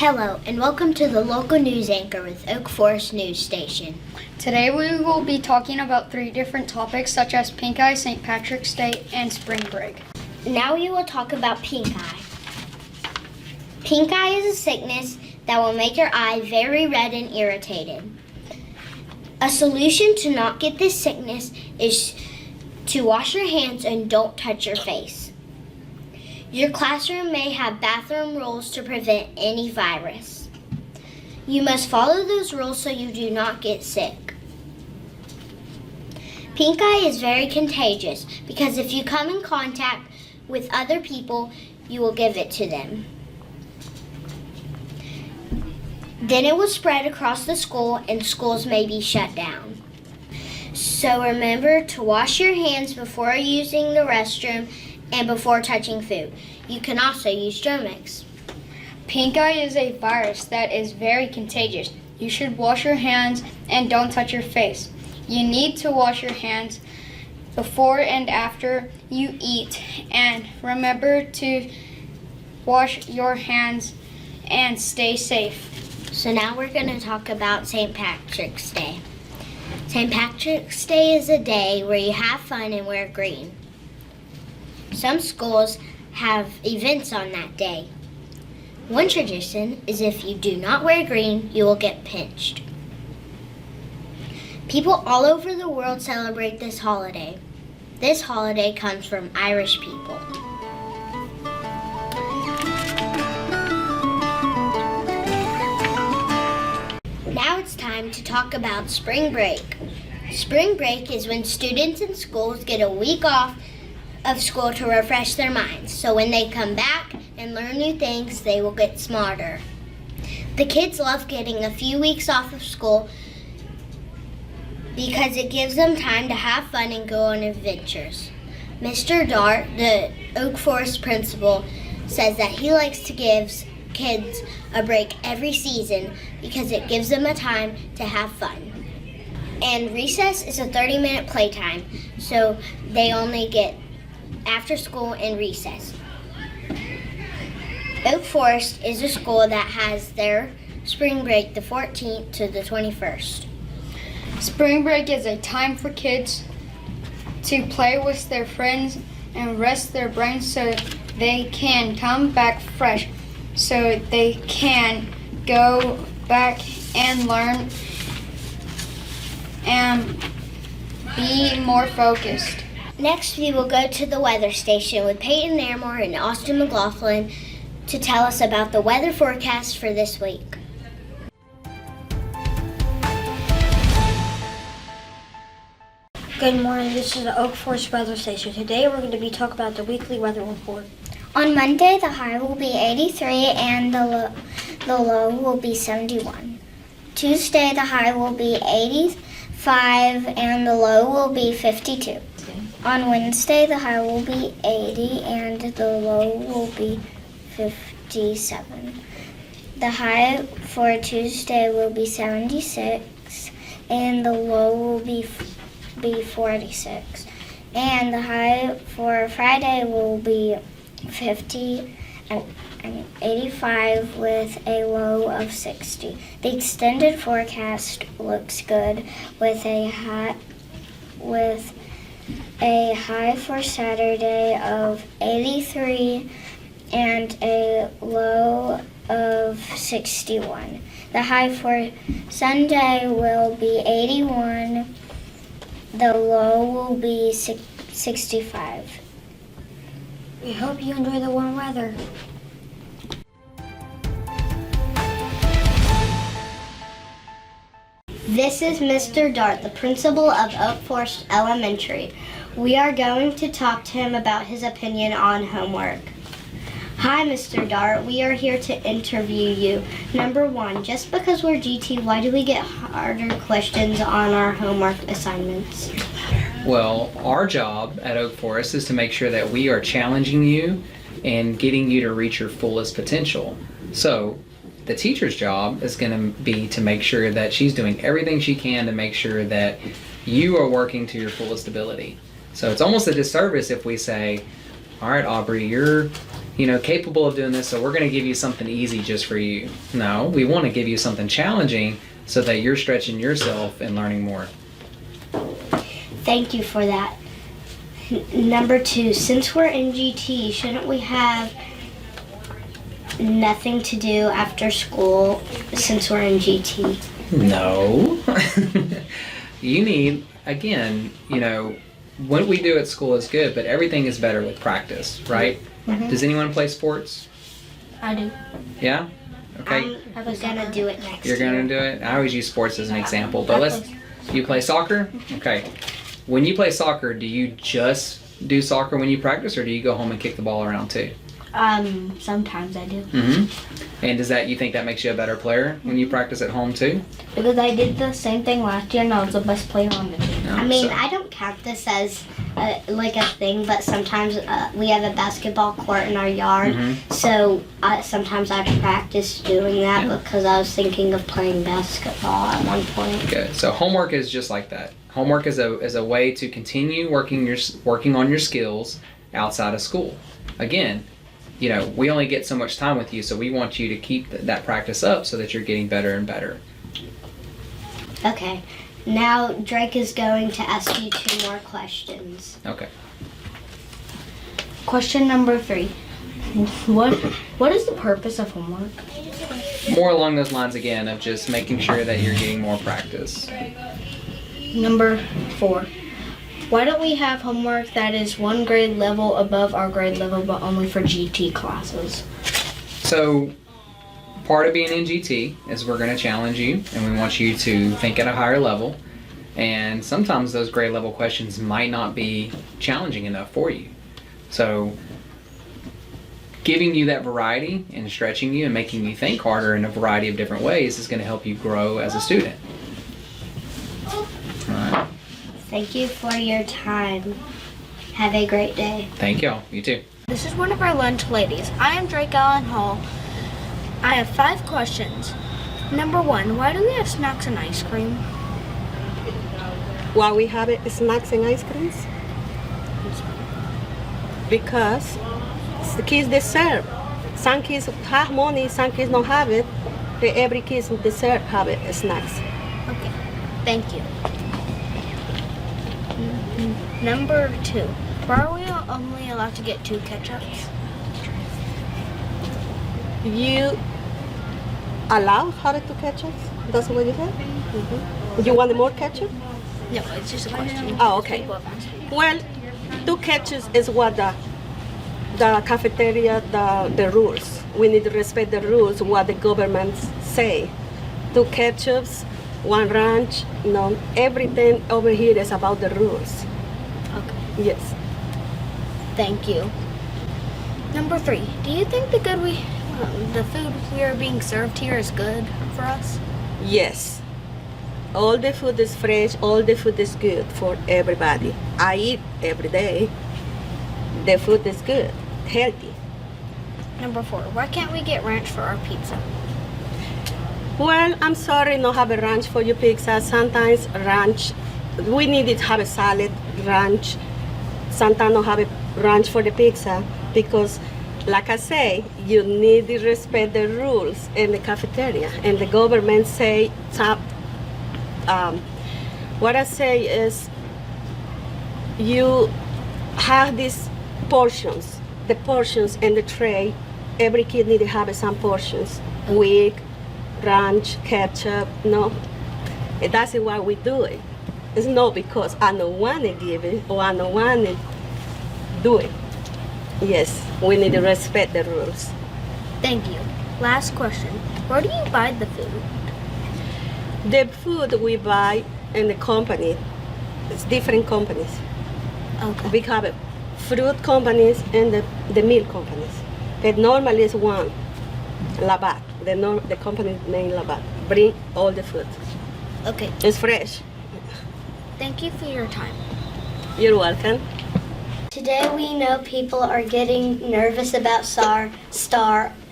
Hello, and welcome to the local news anchor with Oak Forest News Station. Today we will be talking about 3 different topics such as pink eye, St. Patrick's Day, and spring break. Now we will talk about pink eye. Pink eye is a sickness that will make your eye very red and irritated. A solution to not get this sickness is to wash your hands and don't touch your face. Your classroom may have bathroom rules to prevent any virus. You must follow those rules so you do not get sick. Pink eye is very contagious because if you come in contact with other people, you will give it to them. Then it will spread across the school and schools may be shut down. So remember to wash your hands before using the restroom and before touching food. You can also use Germ-X. Pink eye is a virus that is very contagious. You should wash your hands and don't touch your face. You need to wash your hands before and after you eat, and remember to wash your hands and stay safe. So now we're going to talk about St. Patrick's Day. St. Patrick's Day is a day where you have fun and wear green. Some schools have events on that day. One tradition is if you do not wear green, you will get pinched. People all over the world celebrate this holiday. This holiday comes from Irish people. Now it's time to talk about spring break. Spring break is when students in schools get a week off of school to refresh their minds. So when they come back and learn new things, they will get smarter. The kids love getting a few weeks off of school because it gives them time to have fun and go on adventures. Mr. Dart, the Oak Forest principal, says that he likes to give kids a break every season because it gives them a time to have fun. And recess is a 30-minute playtime, so they only get after school and recess. Oak Forest is a school that has their spring break the 14th to the 21st. Spring break is a time for kids to play with their friends and rest their brains so they can come back fresh, so they can go back and learn and be more focused. Next, we will go to the weather station with Peyton Airmore and Austin McLaughlin to tell us about the weather forecast for this week. Good morning, this is the Oak Forest Weather Station. Today we're going to be talking about the weekly weather report. On Monday, the high will be 83 and the low will be 71. Tuesday, the high will be 85 and the low will be 52. On Wednesday, the high will be 80 and the low will be 57. The high for Tuesday will be 76 and the low will be 46. And the high for Friday will be 50 and 85 with a low of 60. The extended forecast looks good with a high for Saturday of 83 and a low of 61. The high for Sunday will be 81. The low will be 65. We hope you enjoy the warm weather. This is Mr. Dart, the principal of Oak Forest Elementary. We are going to talk to him about his opinion on homework. Hi, Mr. Dart. We are here to interview you. Number 1, just because we're GT, why do we get harder questions on our homework assignments? Well, our job at Oak Forest is to make sure that we are challenging you and getting you to reach your fullest potential. So, the teacher's job is going to be to make sure that she's doing everything she can to make sure that you are working to your fullest ability. So it's almost a disservice if we say, all right, Aubrey, you're capable of doing this, so we're going to give you something easy just for you. No, we want to give you something challenging so that you're stretching yourself and learning more. Thank you for that. Number 2, since we're in GT, shouldn't we have nothing to do after school since we're in GT? No. You need, again, what we do at school is good, but everything is better with practice, right? Mm-hmm. Does anyone play sports? I do. Yeah? Okay. I was gonna do it next You're year. going to do it? I always use sports as an example, but you play soccer? Okay. When you play soccer, do you just do soccer when you practice, or do you go home and kick the ball around too? Sometimes I do. Mm-hmm. And you think that makes you a better player when you practice at home too? Because I did the same thing last year and I was the best player on the team. No, I mean, so- I don't count this as like a thing, but sometimes we have a basketball court in our yard, so sometimes I practice doing that because I was thinking of playing basketball at one point. Good. So homework is just like that. Homework is a way to continue working on your skills outside of school. Again, we only get so much time with you, so we want you to keep that practice up so that you're getting better and better. Okay, now Drake is going to ask you 2 more questions. Okay. Question number 3. What is the purpose of homework? More along those lines again of just making sure that you're getting more practice. Number 4. Why don't we have homework that is 1 grade level above our grade level but only for GT classes? So part of being in GT is we're going to challenge you, and we want you to think at a higher level. And sometimes those grade level questions might not be challenging enough for you. So giving you that variety and stretching you and making you think harder in a variety of different ways is going to help you grow as a student. All right. Thank you for your time. Have a great day. Thank y'all. You too. This is one of our lunch ladies. I am Drake Allen Hall. I have 5 questions. Number 1, why do we have snacks and ice cream? Why we have it, snacks and ice creams? Because the kids deserve. Some kids have money, some kids don't have it. But every kid deserve have it, snacks. Okay, thank you. Number 2, why are we only allowed to get 2 ketchups? You allow her to ketchup? That's what you said? Mm-hmm. You want more ketchup? No, it's just a question. Oh, okay. Well, 2 ketchups is what the cafeteria, the rules. We need to respect the rules, what the government say. 2 ketchups, 1 ranch, everything over here is about the rules. Okay, Yes. thank you. Number 3, do you think the food we are being served here is good for us? Yes. All the food is fresh, all the food is good for everybody. I eat every day. The food is good, healthy. Number 4, why can't we get ranch for our pizza? Well, I'm sorry, not have a ranch for your pizza. Sometimes ranch, we need to have a salad, ranch. Sometimes not have a ranch for the pizza because, like I say, you need to respect the rules in the cafeteria. And the government say, what I say is, you have these portions, the portions in the tray. Every kid need to have some portions. Wig, ranch, ketchup, no. And that's why we do it. It's not because I don't want to give it or I don't want to do it. Yes, we need to respect the rules. Thank you. Last question, where do you buy the food? The food we buy in the company, it's different companies. Okay. We have fruit companies and the meat companies. But normally it's one, Labatt. The company name Labatt. Bring all the food. Okay. It's fresh. Thank you for your time. You're welcome. Today we know people are getting nervous about STAR,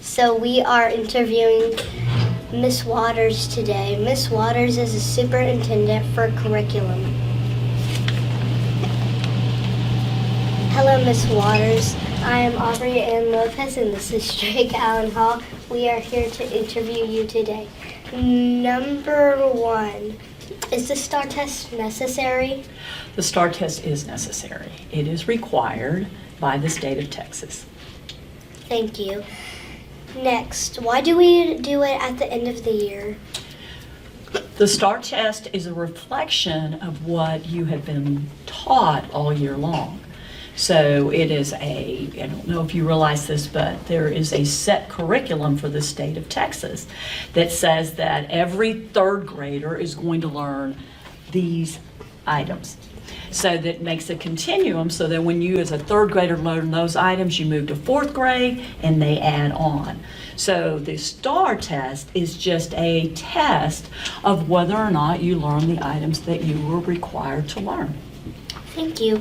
so we are interviewing Miss Waters today. Miss Waters is a superintendent for curriculum. Hello, Miss Waters. I am Aubrey Ann Lopez, and this is Drake Allen Hall. We are here to interview you today. Number 1, is the STAR test necessary? The STAR test is necessary. It is required by the state of Texas. Thank you. Next, why do we do it at the end of the year? The STAR test is a reflection of what you have been taught all year long. So it is I don't know if you realize this, but there is a set curriculum for the state of Texas that says that every third grader is going to learn these items. So that makes a continuum so that when you as a third grader learn those items, you move to fourth grade and they add on. So the STAR test is just a test of whether or not you learn the items that you were required to learn. Thank you.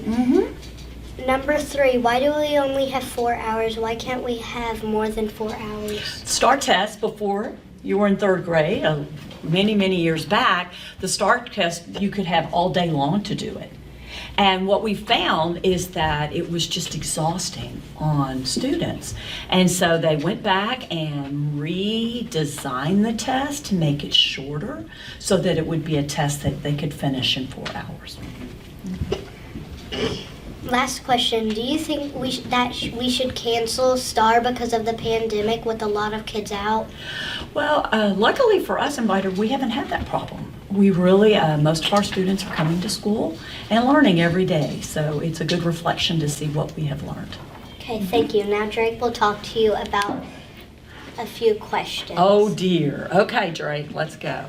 Number 3, why do we only have 4 hours? Why can't we have more than 4 hours? STAR test, before you were in third grade, many years back, the STAR test, you could have all day long to do it. And what we found is that it was just exhausting on students. And so they went back and redesigned the test to make it shorter so that it would be a test that they could finish in 4 hours. Last question, do you think we should cancel STAR because of the pandemic with a lot of kids out? Well, luckily for us in Biter, we haven't had that problem. We really, most of our students are coming to school and learning every day. So it's a good reflection to see what we have learned. Okay, thank you. Now Drake will talk to you about a few questions. Oh dear. Okay, Drake, let's go.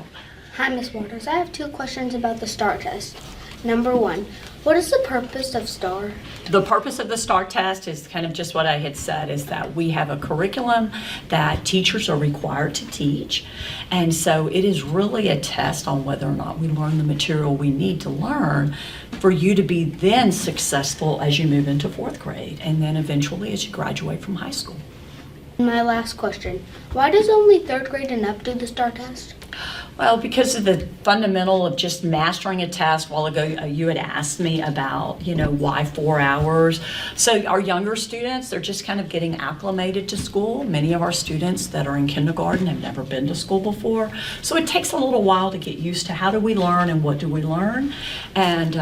Hi, Miss Waters. I have 2 questions about the STAR test. Number 1, what is the purpose of STAR? The purpose of the STAR test is kind of just what I had said, is that we have a curriculum that teachers are required to teach. And so it is really a test on whether or not we learn the material we need to learn for you to be then successful as you move into 4th grade and then eventually as you graduate from high school. My last question, why does only 3rd grade and up do the STAR test? Well, because of the fundamental of just mastering a test. A while ago, you had asked me about, why 4 hours. So our younger students, they're just kind of getting acclimated to school. Many of our students that are in kindergarten have never been to school before. So it takes a little while to get used to how do we learn and what do we learn. And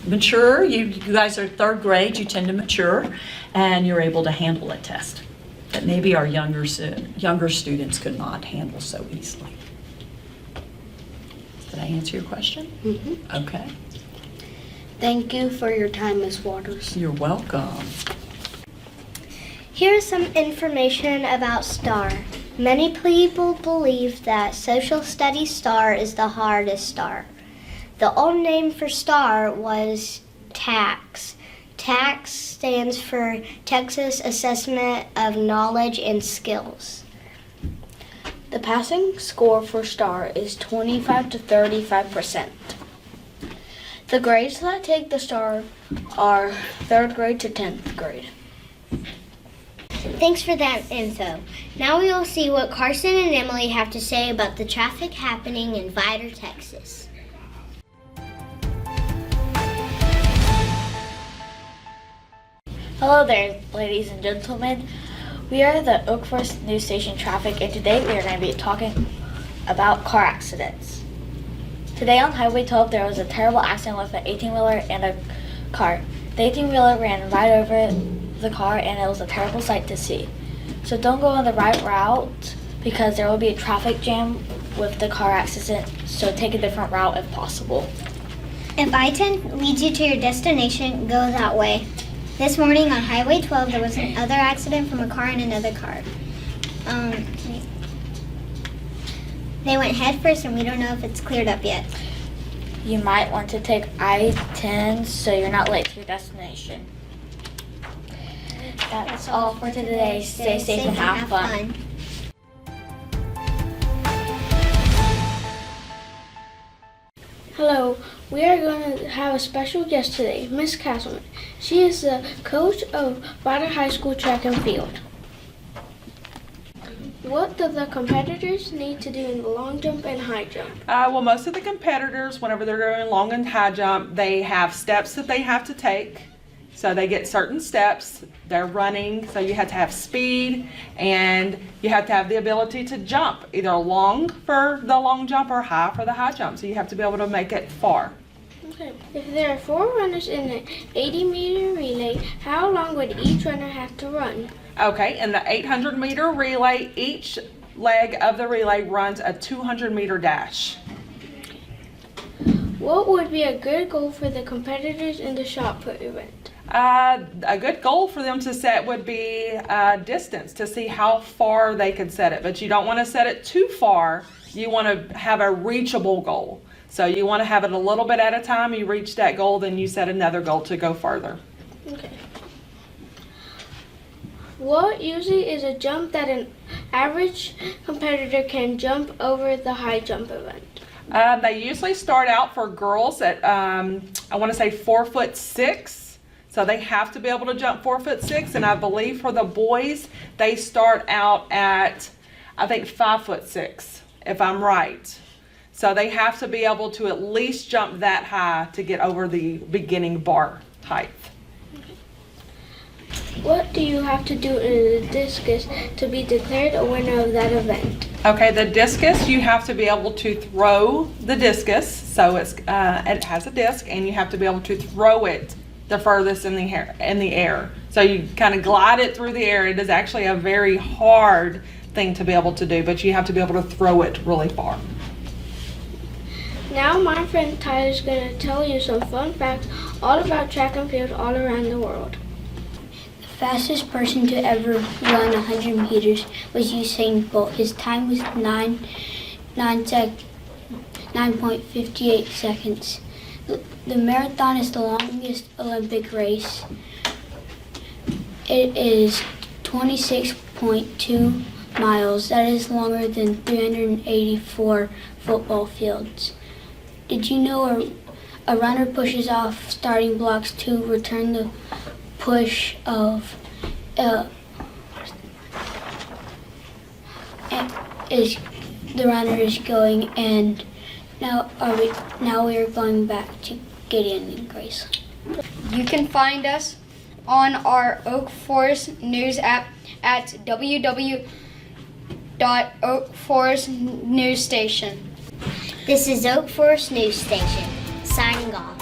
mature, you guys are 3rd grade, you tend to mature, and you're able to handle a test that maybe our younger students could not handle so easily. Did I answer your question? Mm-hmm. Okay. Thank you for your time, Miss Waters. You're welcome. Here's some information about STAR. Many people believe that social studies STAR is the hardest STAR. The old name for STAR was TAKS. TAKS stands for Texas Assessment of Knowledge and Skills. The passing score for STAR is 25 to 35%. The grades that take the STAR are 3rd grade to 10th grade. Thanks for that info. Now we will see what Carson and Emily have to say about the traffic happening in Vidor, Texas. Hello there, ladies and gentlemen. We are the Oak Forest News Station Traffic, and today we are going to be talking about car accidents. Today on Highway 12, there was a terrible accident with an 18-wheeler and a car. The 18-wheeler ran right over the car, and it was a terrible sight to see. So don't go on the right route because there will be a traffic jam with the car accident, so take a different route if possible. If I-10 leads you to your destination, go that way. This morning on Highway 12, there was another accident from a car and another car. They went head first, and we don't know if it's cleared up yet. You might want to take I-10 so you're not late to your destination. That's all for today. Stay safe and have fun. Hello, we are going to have a special guest today, Miss Castleman. She is the coach of Vidor High School track and field. What do the competitors need to do in the long jump and high jump? Well, most of the competitors, whenever they're going long and high jump, they have steps that they have to take. So they get certain steps, they're running, so you have to have speed, and you have to have the ability to jump, either long for the long jump or high for the high jump. So you have to be able to make it far. Okay. If there are 4 runners in an 80-meter relay, how long would each runner have to run? Okay, in the 800-meter relay, each leg of the relay runs a 200-meter dash. What would be a good goal for the competitors in the shot put event? A good goal for them to set would be distance, to see how far they could set it. But you don't want to set it too far. You want to have a reachable goal. So you want to have it a little bit at a time. You reach that goal, then you set another goal to go further. Okay. What usually is a jump that an average competitor can jump over the high jump event? They usually start out for girls at, I want to say 4'6". So they have to be able to jump 4'6". And I believe for the boys, they start out at, I think 5'6", if I'm right. So they have to be able to at least jump that high to get over the beginning bar height. What do you have to do in the discus to be declared a winner of that event? Okay, the discus, you have to be able to throw the discus. So it has a disc, and you have to be able to throw it the furthest in the air. So you kind of glide it through the air. It is actually a very hard thing to be able to do, but you have to be able to throw it really far. Now my friend Tyler's going to tell you some fun facts all about track and field all around the world. The fastest person to ever run 100 meters was Usain Bolt. His time was 9.58 seconds. The marathon is the longest Olympic race. It is 26.2 miles. That is longer than 384 football fields. Did you know a runner pushes off starting blocks to return the push of the runner is going, and now we are going back to Gideon and Grace. You can find us on our Oak Forest News app at www.oakforestnewsstation. This is Oak Forest News Station, signing off.